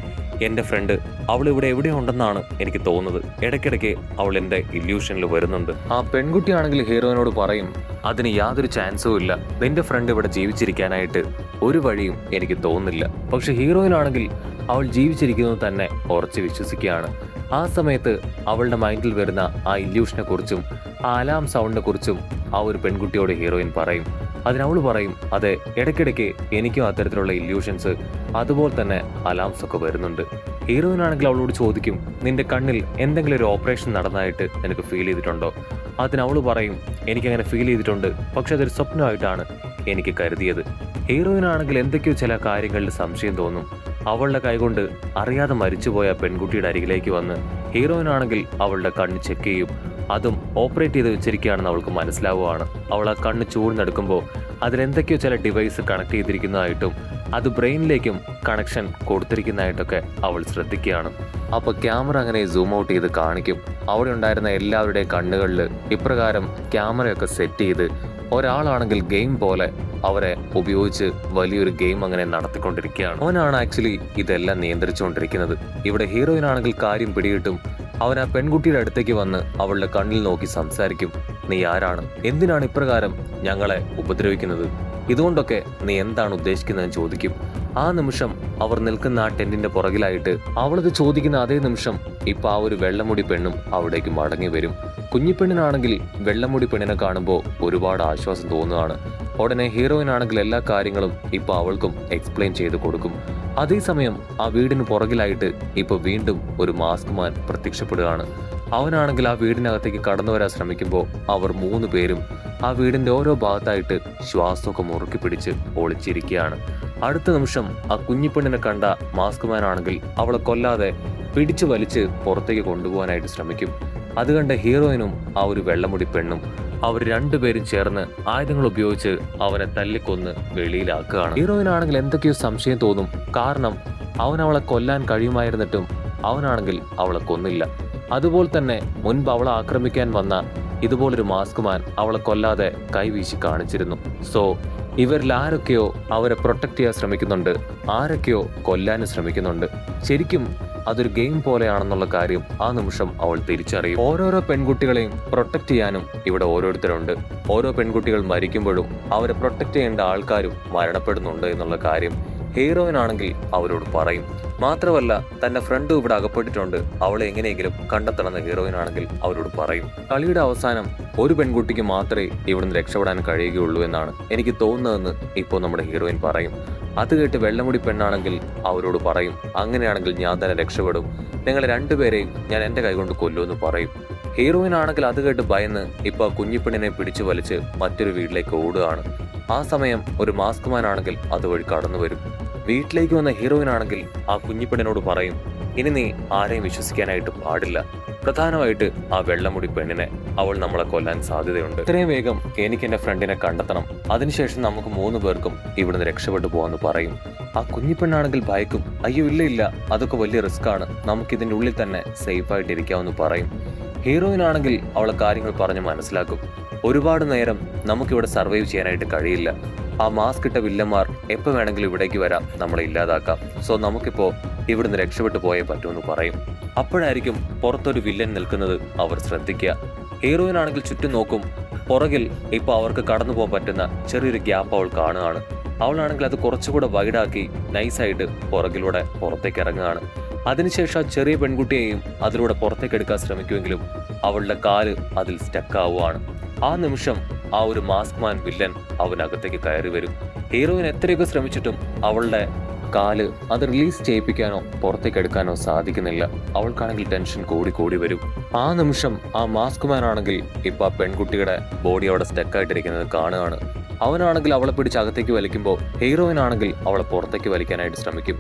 എൻ്റെ ഫ്രണ്ട് അവൾ ഇവിടെ എവിടെ ഉണ്ടെന്നാണ് എനിക്ക് തോന്നുന്നത്, ഇടയ്ക്കിടയ്ക്ക് അവൾ എൻ്റെ ഇല്യൂഷനിൽ വരുന്നുണ്ട്. ആ പെൺകുട്ടിയാണെങ്കിൽ ഹീറോയിനോട് പറയും, അതിന് യാതൊരു ചാൻസും ഇല്ല, നിന്റെ ഫ്രണ്ട് ഇവിടെ ജീവിച്ചിരിക്കാനായിട്ട് ഒരു വഴിയും എനിക്ക് തോന്നുന്നില്ല. പക്ഷെ ഹീറോയിൻ ആണെങ്കിൽ അവൾ ജീവിച്ചിരിക്കുന്നത് തന്നെ ഉറച്ച് വിശ്വസിക്കുകയാണ്. ആ സമയത്ത് അവളുടെ മൈൻഡിൽ വരുന്ന ആ ഇല്യൂഷനെ കുറിച്ചും ആ അലാം സൗണ്ടിനെ കുറിച്ചും ആ ഒരു പെൺകുട്ടിയോട് ഹീറോയിൻ പറയും. അതിനവൾ പറയും, അതെ, ഇടയ്ക്കിടയ്ക്ക് എനിക്കും അത്തരത്തിലുള്ള ഇല്യൂഷൻസ് അതുപോലെ തന്നെ അലാംസ് ഒക്കെ വരുന്നുണ്ട്. ഹീറോയിൻ ആണെങ്കിൽ അവളോട് ചോദിക്കും, നിന്റെ കണ്ണിൽ എന്തെങ്കിലും ഒരു ഓപ്പറേഷൻ നടന്നതായിട്ട് നിനക്ക് ഫീൽ ചെയ്തിട്ടുണ്ടോ? അതിനവൾ പറയും, എനിക്കങ്ങനെ ഫീൽ ചെയ്തിട്ടുണ്ട്, പക്ഷെ അതൊരു സ്വപ്നമായിട്ടാണ് എനിക്ക് കരുതിയത്. ഹീറോയിൻ ആണെങ്കിൽ എന്തൊക്കെയോ ചില കാര്യങ്ങളിൽ സംശയം തോന്നും. അവളുടെ കൈകൊണ്ട് അറിയാതെ മരിച്ചുപോയ പെൺകുട്ടിയുടെ അരികിലേക്ക് വന്ന് ഹീറോയിൻ ആണെങ്കിൽ അവളുടെ കണ്ണ് ചെക്ക് ചെയ്യും. അതും ഓപ്പറേറ്റ് ചെയ്ത് വെച്ചിരിക്കുകയാണെന്ന് അവൾക്ക് മനസ്സിലാവുകയാണ്. അവൾ ആ കണ്ണ് ചൂഴ്ന്നെടുക്കുമ്പോൾ അതിലെന്തൊക്കെയോ ചില ഡിവൈസ് കണക്ട് ചെയ്തിരിക്കുന്നതായിട്ടും അത് ബ്രെയിനിലേക്കും കണക്ഷൻ കൊടുത്തിരിക്കുന്നതായിട്ടൊക്കെ അവൾ ശ്രദ്ധിക്കുകയാണ്. അപ്പോൾ ക്യാമറ അങ്ങനെ സൂം ഔട്ട് ചെയ്ത് കാണിക്കും. അവിടെ ഉണ്ടായിരുന്ന എല്ലാവരുടെയും കണ്ണുകളിൽ ഇപ്രകാരം ക്യാമറയൊക്കെ സെറ്റ് ചെയ്ത് ഒരാളാണെങ്കിൽ ഗെയിം പോലെ അവരെ ഉപയോഗിച്ച് വലിയൊരു ഗെയിം അങ്ങനെ നടത്തിക്കൊണ്ടിരിക്കുകയാണ്. അവനാണ് ആക്ച്വലി ഇതെല്ലാം നിയന്ത്രിച്ചുകൊണ്ടിരിക്കുന്നത്. ഇവിടെ ഹീറോയിൻ ആണെങ്കിൽ കാര്യം പിടികിട്ടും. അവൻ ആ പെൺകുട്ടിയുടെ അടുത്തേക്ക് വന്ന് അവളുടെ കണ്ണിൽ നോക്കി സംസാരിക്കും. നീ ആരാണ്? എന്തിനാണ് ഇപ്രകാരം ഞങ്ങളെ ഉപദ്രവിക്കുന്നത്? ഇതുകൊണ്ടൊക്കെ നീ എന്താണ് ഉദ്ദേശിക്കുന്നതെന്ന് ചോദിക്കും. ആ നിമിഷം അവർ നിൽക്കുന്ന ആ ടെന്റിന്റെ പുറകിലായിട്ട് അവളത് ചോദിക്കുന്ന അതേ നിമിഷം ഇപ്പൊ ആ ഒരു വെള്ളമുടി പെണ്ണും അവിടേക്ക് മടങ്ങി വരും. കുഞ്ഞിപ്പെണ്ണിനാണെങ്കിൽ വെള്ളമുടി പെണ്ണിനെ കാണുമ്പോൾ ഒരുപാട് ആശ്വാസം തോന്നുകയാണ്. ഉടനെ ഹീറോയിൻ ആണെങ്കിൽ എല്ലാ കാര്യങ്ങളും ഇപ്പൊ അവൾക്കും എക്സ്പ്ലെയിൻ ചെയ്ത് കൊടുക്കും. അതേസമയം ആ വീടിന് പുറകിലായിട്ട് ഇപ്പൊ വീണ്ടും ഒരു മാസ്ക് മാൻ പ്രത്യക്ഷപ്പെടുകയാണ്. അവനാണെങ്കിൽ ആ വീടിനകത്തേക്ക് കടന്നു വരാൻ ശ്രമിക്കുമ്പോൾ അവർ 3 പേരും ആ വീടിന്റെ ഓരോ ഭാഗത്തായിട്ട് ശ്വാസമൊക്കെ മുറുക്കി പിടിച്ച് ഒളിച്ചിരിക്കുകയാണ്. അടുത്ത നിമിഷം ആ കുഞ്ഞിപ്പെണ്ണിനെ കണ്ട മാസ്ക് മാൻ ആണെങ്കിൽ അവളെ കൊല്ലാതെ പിടിച്ചു വലിച്ച് പുറത്തേക്ക് കൊണ്ടുപോകാനായിട്ട് ശ്രമിക്കും. അത് കണ്ട ഹീറോയിനും ആ ഒരു വെള്ളമുടി പെണ്ണും അവർ 2 പേരും ചേർന്ന് ആയുധങ്ങൾ ഉപയോഗിച്ച് അവനെ തല്ലിക്കൊന്ന് വെളിയിലാക്കുകയാണ്. ഹീറോയിൻ ആണെങ്കിൽ എന്തൊക്കെയോ സംശയം തോന്നും. കാരണം അവൻ അവളെ കൊല്ലാൻ കഴിയുമായിരുന്നിട്ടും അവനാണെങ്കിൽ അവളെ കൊന്നില്ല. അതുപോലെ തന്നെ മുൻപ് അവളെ ആക്രമിക്കാൻ വന്ന ഇതുപോലൊരു മാസ്ക് മാൻ അവളെ കൊല്ലാതെ കൈവീശി കാണിച്ചിരുന്നു. സോ ഇവരിൽ ആരൊക്കെയോ അവരെ പ്രൊട്ടക്ട് ചെയ്യാൻ ശ്രമിക്കുന്നുണ്ട്, ആരൊക്കെയോ കൊല്ലാനും ശ്രമിക്കുന്നുണ്ട്. ശരിക്കും അതൊരു ഗെയിം പോലെയാണെന്നുള്ള കാര്യം ആ നിമിഷം അവൾ തിരിച്ചറിയും. ഓരോരോ പെൺകുട്ടികളെയും പ്രൊട്ടക്ട് ചെയ്യാനും ഇവിടെ ഓരോരുത്തരുണ്ട്. ഓരോ പെൺകുട്ടികൾ മരിക്കുമ്പോഴും അവരെ പ്രൊട്ടക്ട് ചെയ്യേണ്ട ആൾക്കാരും മരണപ്പെടുന്നുണ്ട് എന്നുള്ള കാര്യം ഹീറോയിൻ ആണെങ്കിൽ അവരോട് പറയും. മാത്രമല്ല തന്റെ ഫ്രണ്ട് ഇവിടെ അകപ്പെട്ടിട്ടുണ്ട്, അവളെ എങ്ങനെയെങ്കിലും കണ്ടെത്തണമെന്ന് ഹീറോയിൻ ആണെങ്കിൽ അവരോട് പറയും. കളിയുടെ അവസാനം ഒരു പെൺകുട്ടിക്ക് മാത്രമേ ഇവിടുന്ന് രക്ഷപ്പെടാൻ കഴിയുകയുള്ളൂ എന്നാണ് എനിക്ക് തോന്നുന്നതെന്ന് ഇപ്പോൾ നമ്മുടെ ഹീറോയിൻ പറയും. അത് കേട്ട് വെള്ളമുടി പെണ്ണാണെങ്കിൽ അവരോട് പറയും, അങ്ങനെയാണെങ്കിൽ ഞാൻ തന്നെ രക്ഷപ്പെടും, നിങ്ങൾ 2 പേരെയും ഞാൻ എൻ്റെ കൈകൊണ്ട് കൊല്ലുമെന്ന് പറയും. ഹീറോയിൻ ആണെങ്കിൽ അത് കേട്ട് ഭയന്ന് ഇപ്പൊ കുഞ്ഞിപ്പെണ്ണിനെ പിടിച്ചു വലിച്ച് മറ്റൊരു വീട്ടിലേക്ക് ഓടുകയാണ്. ആ സമയം ഒരു മാസ്ക് മാൻ ആണെങ്കിൽ അതുവഴി കടന്നു വരും. വീട്ടിലേക്ക് വന്ന ഹീറോയിൻ ആണെങ്കിൽ ആ കുഞ്ഞിപ്പെണ്ണിനോട് പറയും, ഇനി നീ ആരെയും വിശ്വസിക്കാനായിട്ട് പാടില്ല, പ്രധാനമായിട്ട് ആ വെള്ളമുടി പെണ്ണിനെ, അവൾ നമ്മളെ കൊല്ലാൻ സാധ്യതയുണ്ട്. ഇത്രയും വേഗം എനിക്ക് എൻ്റെ ഫ്രണ്ടിനെ കണ്ടെത്തണം, അതിനുശേഷം നമുക്ക് 3 പേർക്കും ഇവിടുന്ന് രക്ഷപ്പെട്ടു പോകാമെന്ന് പറയും. ആ കുഞ്ഞിപ്പെണ്ണാണെങ്കിൽ ഭയക്കും, അയ്യോ ഇല്ല ഇല്ല, അതൊക്കെ വലിയ റിസ്ക് ആണ്, നമുക്കിതിൻ്റെ ഉള്ളിൽ തന്നെ സേഫ് ആയിട്ട് ഇരിക്കാമെന്ന് പറയും. ഹീറോയിൻ ആണെങ്കിൽ അവളെ കാര്യങ്ങൾ പറഞ്ഞ് മനസ്സിലാക്കും. ഒരുപാട് നേരം നമുക്കിവിടെ സർവൈവ് ചെയ്യാനായിട്ട് കഴിയില്ല, ആ മാസ്ക് ഇട്ട വില്ലന്മാർ എപ്പോൾ വേണമെങ്കിലും ഇവിടേക്ക് വരാം, നമ്മളെ ഇല്ലാതാക്കാം, സോ നമുക്കിപ്പോൾ ഇവിടുന്ന് രക്ഷപ്പെട്ടു പോയേ പറ്റുമെന്ന് പറയും. അപ്പോഴായിരിക്കും പുറത്തൊരു വില്ലൻ നിൽക്കുന്നത് അവർ ശ്രദ്ധിക്കുക. ഹീറോയിൻ ആണെങ്കിൽ ചുറ്റും നോക്കും. പുറകിൽ ഇപ്പോൾ അവർക്ക് കടന്നു പോകാൻ പറ്റുന്ന ചെറിയൊരു ഗ്യാപ്പ് അവൾ കാണുകയാണ്. അവളാണെങ്കിൽ അത് കുറച്ചുകൂടെ വൈഡാക്കി നൈസായിട്ട് പുറകിലൂടെ പുറത്തേക്ക് ഇറങ്ങുകയാണ്. അതിനുശേഷം ആ ചെറിയ പെൺകുട്ടിയെയും അതിലൂടെ പുറത്തേക്ക് എടുക്കാൻ ശ്രമിക്കുമെങ്കിലും അവളുടെ കാല് അതിൽ സ്റ്റക്കാവുകയാണ്. ആ നിമിഷം ആ ഒരു മാസ്ക് മാൻ വില്ലൻ അവനകത്തേക്ക് കയറി വരും. ഹീറോയിൻ എത്രയൊക്കെ ശ്രമിച്ചിട്ടും അവളുടെ കാല് അത് റിലീസ് ചെയ്യിപ്പിക്കാനോ പുറത്തേക്ക് എടുക്കാനോ സാധിക്കുന്നില്ല. അവൾക്കാണെങ്കിൽ ടെൻഷൻ കൂടി വരും. ആ നിമിഷം ആ മാസ്ക് മാൻ ആണെങ്കിൽ ഇപ്പൊ ആ പെൺകുട്ടിയുടെ ബോഡി അവിടെ സ്റ്റക്കായിട്ടിരിക്കുന്നത് കാണുകയാണ്. അവനാണെങ്കിൽ അവളെ പിടിച്ച് അകത്തേക്ക് വലിക്കുമ്പോൾ ഹീറോയിൻ ആണെങ്കിൽ അവളെ പുറത്തേക്ക് വലിക്കാനായിട്ട് ശ്രമിക്കും.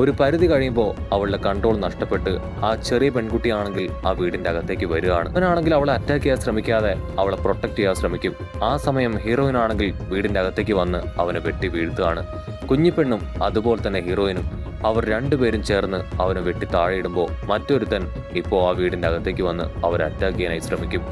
ഒരു പരിധി കഴിയുമ്പോൾ അവളുടെ കൺട്രോൾ നഷ്ടപ്പെട്ട് ആ ചെറിയ പെൺകുട്ടിയാണെങ്കിൽ ആ വീടിന്റെ അകത്തേക്ക് വരികയാണ്. അവനാണെങ്കിൽ അവളെ അറ്റാക്ക് ചെയ്യാൻ ശ്രമിക്കാതെ അവളെ പ്രൊട്ടക്ട് ചെയ്യാൻ ശ്രമിക്കും. ആ സമയം ഹീറോയിൻ ആണെങ്കിൽ വീടിന്റെ അകത്തേക്ക് വന്ന് അവനെ വെട്ടി വീഴ്ത്തുകയാണ്. കുഞ്ഞിപ്പെണ്ണും അതുപോലെ തന്നെ ഹീറോയിനും അവർ രണ്ടുപേരും ചേർന്ന് അവനെ വെട്ടി താഴെയിടുമ്പോൾ മറ്റൊരുത്തൻ ഇപ്പോൾ ആ വീടിന്റെ അകത്തേക്ക് വന്ന് അവരെ അറ്റാക്ക് ചെയ്യാനായി ശ്രമിക്കും.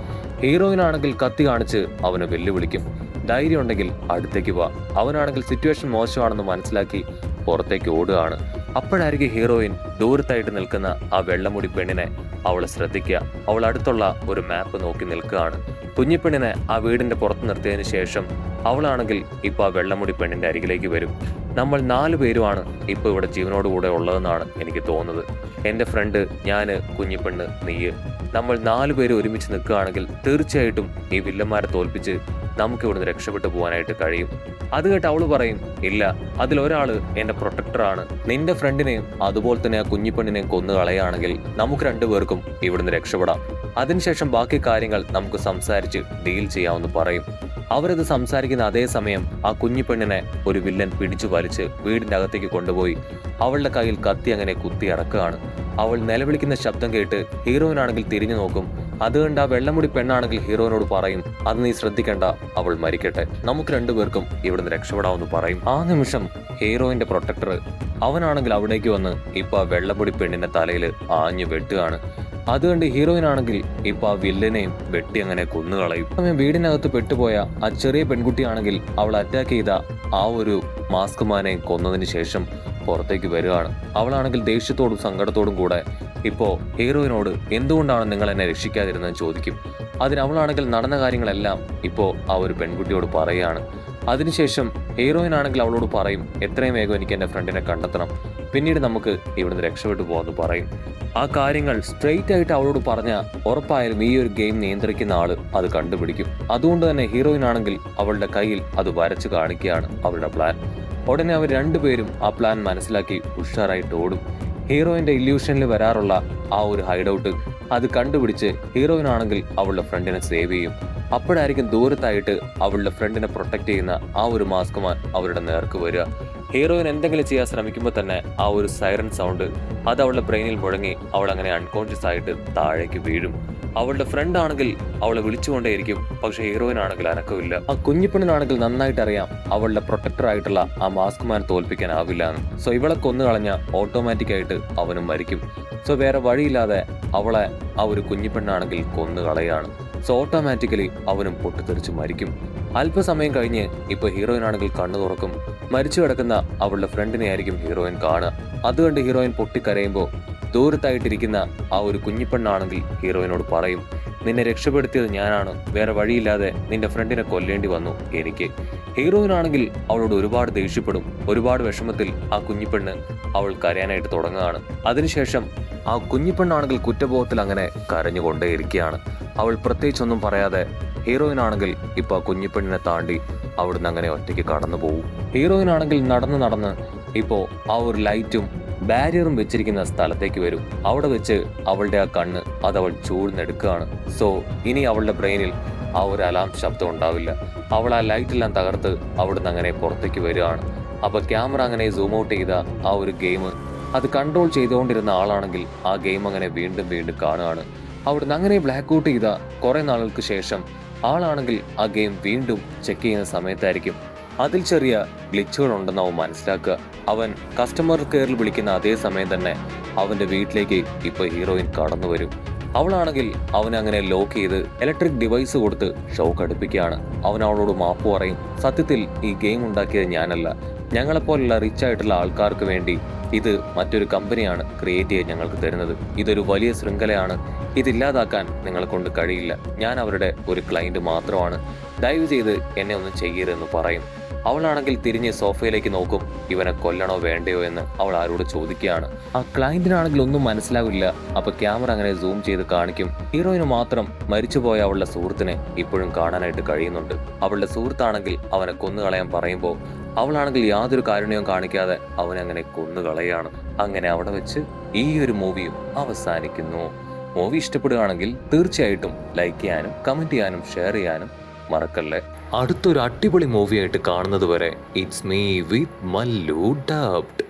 ഹീറോയിനാണെങ്കിൽ കത്തി കാണിച്ച് അവനെ വെല്ലുവിളിക്കും. ധൈര്യം ഉണ്ടെങ്കിൽ അടുത്തേക്ക് വാ. അവനാണെങ്കിൽ സിറ്റുവേഷൻ മോശമാണെന്ന് മനസ്സിലാക്കി പുറത്തേക്ക് ഓടുകയാണ്. അപ്പോഴായിരിക്കും ഹീറോയിൻ ദൂരത്തായിട്ട് നിൽക്കുന്ന ആ വെള്ളമുടി പെണ്ണിനെ അവളെ ശ്രദ്ധിക്കുക. അവൾ അടുത്തുള്ള ഒരു മാപ്പ് നോക്കി നിൽക്കുകയാണ്. കുഞ്ഞിപ്പെണ്ണിനെ ആ വീടിന്റെ പുറത്ത് നിർത്തിയതിനു ശേഷം അവളാണെങ്കിൽ ഇപ്പൊ ആ വെള്ളമുടി പെണ്ണിന്റെ അരികിലേക്ക് വരും. നമ്മൾ 4 പേരുമാണ് ഇപ്പൊ ഇവിടെ ജീവനോടുകൂടെ ഉള്ളതെന്നാണ് എനിക്ക് തോന്നുന്നത്. എന്റെ ഫ്രണ്ട്, ഞാന്, കുഞ്ഞിപ്പെണ്ണ്, നീയ്, നമ്മൾ 4 പേര് ഒരുമിച്ച് നിൽക്കുകയാണെങ്കിൽ തീർച്ചയായിട്ടും ഈ വില്ലന്മാരെ തോൽപ്പിച്ച് നമുക്ക് ഇവിടുന്ന് രക്ഷപ്പെട്ടു പോകാനായിട്ട് കഴിയും. അത് കേട്ട് അവള് പറയും, ഇല്ല, അതിലൊരാള് എന്റെ പ്രൊട്ടക്ടറാണ്. നിന്റെ ഫ്രണ്ടിനെയും അതുപോലെ തന്നെ ആ കുഞ്ഞിപ്പെണ്ണിനെയും കൊന്നു കളയുകയാണെങ്കിൽ നമുക്ക് 2 പേർക്കും ഇവിടുന്ന് രക്ഷപ്പെടാം. അതിനുശേഷം ബാക്കി കാര്യങ്ങൾ നമുക്ക് സംസാരിച്ച് ഡീൽ ചെയ്യാമെന്ന് പറയും. അവരത് സംസാരിക്കുന്ന അതേ സമയം ആ കുഞ്ഞിപ്പെണ്ണിനെ ഒരു വില്ലൻ പിടിച്ചു വലിച്ച് വീടിന്റെ അകത്തേക്ക് കൊണ്ടുപോയി അവളുടെ കയ്യിൽ കത്തി അങ്ങനെ കുത്തി ഇറക്കുകയാണ്. അവൾ നിലവിളിക്കുന്ന ശബ്ദം കേട്ട് ഹീറോയിനാണെങ്കിൽ തിരിഞ്ഞു നോക്കും. അതുകൊണ്ട് ആ വെള്ളമുടി പെണ്ണാണെങ്കിൽ ഹീറോയിനോട് പറയും, അത് നീ ശ്രദ്ധിക്കണ്ട, അവൾ മരിക്കട്ടെ, നമുക്ക് 2 പേർക്കും ഇവിടുന്ന് രക്ഷപ്പെടാമെന്ന് പറയും. ആ നിമിഷം ഹീറോയിന്റെ പ്രൊട്ടക്ടർ അവനാണെങ്കിൽ അവിടേക്ക് വന്ന് ഇപ്പൊ ആ വെള്ളമുടി പെണ്ണിന്റെ തലയിൽ ആഞ്ഞു വെട്ടുകയാണ്. അതുകൊണ്ട് ഹീറോയിനാണെങ്കിൽ ഇപ്പൊ ആ വില്ലനെയും വെട്ടി അങ്ങനെ കൊന്നുകളയും. സമയം വീടിനകത്ത് പെട്ടുപോയ ആ ചെറിയ പെൺകുട്ടിയാണെങ്കിൽ അവൾ അറ്റാക്ക് ചെയ്ത ആ ഒരു മാസ്ക് മാനെയും കൊന്നതിന് ശേഷം പുറത്തേക്ക് വരികയാണ്. അവളാണെങ്കിൽ ദേഷ്യത്തോടും സങ്കടത്തോടും കൂടെ ഇപ്പോ ഹീറോയിനോട് എന്തുകൊണ്ടാണ് നിങ്ങൾ എന്നെ രക്ഷിക്കാതിരുന്നതെന്ന് ചോദിക്കും. അതിന് അവളാണെങ്കിൽ നടന്ന കാര്യങ്ങളെല്ലാം ഇപ്പോ ആ ഒരു പെൺകുട്ടിയോട് പറയുകയാണ്. അതിനുശേഷം ഹീറോയിനാണെങ്കിൽ അവളോട് പറയും, എത്രയും വേഗം എനിക്ക് എൻ്റെ ഫ്രണ്ടിനെ കണ്ടെത്തണം, പിന്നീട് നമുക്ക് ഇവിടുന്ന് രക്ഷപ്പെട്ടു പോകാമെന്ന് പറയും. ആ കാര്യങ്ങൾ സ്ട്രെയിറ്റ് ആയിട്ട് അവളോട് പറഞ്ഞ ഉറപ്പായാലും ഈ ഒരു ഗെയിം നിയന്ത്രിക്കുന്ന ആള് അത് കണ്ടുപിടിക്കും. അതുകൊണ്ട് തന്നെ ഹീറോയിനാണെങ്കിൽ അവളുടെ കയ്യിൽ അത് വരച്ചു കാണിക്കുകയാണ് അവളുടെ പ്ലാൻ. ഉടനെ അവർ 2 പേരും ആ പ്ലാൻ മനസ്സിലാക്കി ഉഷാറായിട്ട് ഓടും. ഹീറോയിന്റെ ഇല്യൂഷനിൽ വരാറുള്ള ആ ഒരു ഹൈഡൌട്ട് അത് കണ്ടുപിടിച്ച് ഹീറോയിനാണെങ്കിൽ അവളുടെ ഫ്രണ്ടിനെ സേവ് ചെയ്യും. അപ്പോഴായിരിക്കും ദൂരത്തായിട്ട് അവളുടെ ഫ്രണ്ടിനെ പ്രൊട്ടക്ട് ചെയ്യുന്ന ആ ഒരു മാസ്ക് മാൻ അവരുടെ നേർക്ക് വരിക. ഹീറോയിൻ എന്തെങ്കിലും ചെയ്യാൻ ശ്രമിക്കുമ്പോൾ തന്നെ ആ ഒരു സൈറൻ സൗണ്ട് അത് അവളുടെ ബ്രെയിനിൽ മുഴങ്ങി അവൾ അങ്ങനെ അൺകോൺഷ്യസ് ആയിട്ട് താഴേക്ക് വീഴും. അവളുടെ ഫ്രണ്ട് ആണെങ്കിൽ അവളെ വിളിച്ചുകൊണ്ടേയിരിക്കും, പക്ഷെ ഹീറോയിൻ ആണെങ്കിൽ അനക്കമില്ല. ആ കുഞ്ഞിപ്പെണ്ണിനാണെങ്കിൽ നന്നായിട്ട് അറിയാം അവളുടെ പ്രൊട്ടക്ടർ ആയിട്ടുള്ള ആ മാസ്ക് മാൻ തോൽപ്പിക്കാനാവില്ല എന്ന്. സോ ഇവളെ കൊന്നു കളഞ്ഞ ഓട്ടോമാറ്റിക് ആയിട്ട് അവനും മരിക്കും. സോ വേറെ വഴിയില്ലാതെ അവളെ ആ ഒരു കുഞ്ഞിപ്പെണ്ണാണെങ്കിൽ കൊന്നു കളയാണ്. സോ ഓട്ടോമാറ്റിക്കലി അവനും പൊട്ടിത്തെറിച്ച് മരിക്കും. അല്പസമയം കഴിഞ്ഞ് ഇപ്പൊ ഹീറോയിൻ ആണെങ്കിൽ കണ്ണു തുറക്കും. മരിച്ചു കിടക്കുന്ന അവളുടെ ഫ്രണ്ടിനെ ആയിരിക്കും ഹീറോയിൻ കാണുക. അതുകൊണ്ട് ഹീറോയിൻ പൊട്ടിക്കരയുമ്പോൾ ദൂരത്തായിട്ടിരിക്കുന്ന ആ ഒരു കുഞ്ഞിപ്പെണ്ണാണെങ്കിൽ ഹീറോയിനോട് പറയും, നിന്നെ രക്ഷപ്പെടുത്തിയത് ഞാനാണ്, വേറെ വഴിയില്ലാതെ നിന്റെ ഫ്രണ്ടിനെ കൊല്ലേണ്ടി വന്നു എനിക്ക്. ഹീറോയിനാണെങ്കിൽ അവളോട് ഒരുപാട് ദേഷ്യപ്പെടും. ഒരുപാട് വിഷമത്തിൽ ആ കുഞ്ഞിപ്പെണ്ണ് അവൾ കരയാനായിട്ട് തുടങ്ങുകയാണ്. അതിനുശേഷം ആ കുഞ്ഞിപ്പെണ്ണാണെങ്കിൽ കുറ്റബോധത്തിൽ അങ്ങനെ കരഞ്ഞുകൊണ്ടേയിരിക്കുകയാണ്. അവൾ പ്രത്യേകിച്ചൊന്നും പറയാതെ ഹീറോയിനാണെങ്കിൽ ഇപ്പൊ ആ കുഞ്ഞിപ്പെണ്ണിനെ താണ്ടി അവിടുന്ന് അങ്ങനെ ഒറ്റയ്ക്ക് കടന്നു പോകും. ഹീറോയിനാണെങ്കിൽ നടന്ന് ഇപ്പോ ആ ഒരു ലൈറ്റും ബാരിയറും വെച്ചിരിക്കുന്ന സ്ഥലത്തേക്ക് വരും. അവിടെ വെച്ച് അവളുടെ ആ കണ്ണ് അത് അവൾ ചൂഴ്ന്നെടുക്കുകയാണ്. സോ ഇനി അവളുടെ ബ്രെയിനിൽ ആ ഒരു അലാം ശബ്ദം ഉണ്ടാവില്ല. അവൾ ആ ലൈറ്റെല്ലാം തകർത്ത് അവിടുന്ന് അങ്ങനെ പുറത്തേക്ക് വരികയാണ്. അപ്പൊ ക്യാമറ അങ്ങനെ സൂം ഔട്ട് ചെയ്ത ആ ഒരു ഗെയിം അത് കൺട്രോൾ ചെയ്തുകൊണ്ടിരുന്ന ആളാണെങ്കിൽ ആ ഗെയിം അങ്ങനെ വീണ്ടും കാണുകയാണ്. അവിടുന്ന് അങ്ങനെ ബ്ലാക്ക് ഔട്ട് ചെയ്ത കുറെ നാളുകൾക്ക് ശേഷം ആളാണെങ്കിൽ ആ ഗെയിം വീണ്ടും ചെക്ക് ചെയ്യുന്ന സമയത്തായിരിക്കും അതിൽ ചെറിയ ഗ്ലിച്ചുകൾ ഉണ്ടെന്ന് അവൻ മനസ്സിലാക്കുക. അവൻ കസ്റ്റമർ കെയറിൽ വിളിക്കുന്ന അതേ സമയം തന്നെ അവന്റെ വീട്ടിലേക്ക് ഇപ്പൊ ഹീറോയിൻ കടന്നു വരും. അവളാണെങ്കിൽ അവനങ്ങനെ ലോക്ക് ചെയ്ത് ഇലക്ട്രിക് ഡിവൈസ് കൊടുത്ത് ഷോക്ക് അടുപ്പിക്കുകയാണ്. അവൻ അവളോട് മാപ്പ് പറയും, സത്യത്തിൽ ഈ ഗെയിം ഉണ്ടാക്കിയത് ഞാനല്ല, ഞങ്ങളെപ്പോലുള്ള റിച്ച് ആയിട്ടുള്ള ആൾക്കാർക്ക് വേണ്ടി ഇത് മറ്റൊരു കമ്പനിയാണ് ക്രിയേറ്റ് ചെയ്ത് ഞങ്ങൾക്ക് തരുന്നത്. ഇതൊരു വലിയ ശൃംഖലയാണ്, ഇതില്ലാതാക്കാൻ നിങ്ങളെ കൊണ്ട് കഴിയില്ല, ഞാൻ അവരുടെ ഒരു ക്ലയന്റ് മാത്രമാണ്, ദയവ് ചെയ്ത് എന്നെ ഒന്നും ചെയ്യരുതെന്ന് പറയും. അവളാണെങ്കിൽ തിരിഞ്ഞ് സോഫയിലേക്ക് നോക്കും, ഇവനെ കൊല്ലണോ വേണ്ടയോ എന്ന് അവൾ ആരോട് ചോദിക്കുകയാണ്. ആ ക്ലയന്റിനാണെങ്കിൽ ഒന്നും മനസ്സിലാവില്ല. അപ്പൊ ക്യാമറ അങ്ങനെ സൂം ചെയ്ത് കാണിക്കും. ഹീറോയിന് മാത്രം മരിച്ചുപോയ അവളുടെ സുഹൃത്തിനെ ഇപ്പോഴും കാണാനായിട്ട് കഴിയുന്നുണ്ട്. അവളുടെ സുഹൃത്താണെങ്കിൽ അവനെ കൊന്നുകളയാൻ പറയുമ്പോൾ അവളാണെങ്കിൽ യാതൊരു കാരുണ്യവും കാണിക്കാതെ അവനെ അങ്ങനെ കൊന്നുകളയാണ്. അങ്ങനെ അവിടെ വെച്ച് ഈ ഒരു മൂവിയും അവസാനിക്കുന്നു. മൂവി ഇഷ്ടപ്പെടുകയാണെങ്കിൽ തീർച്ചയായിട്ടും ലൈക്ക് ചെയ്യാനും കമന്റ് ചെയ്യാനും ഷെയർ ചെയ്യാനും മറക്കല്ലേ. അടുത്തൊരു അടിപൊളി മൂവിയായിട്ട് കാണുന്നത് വരെ it's me with Mallu dubbed.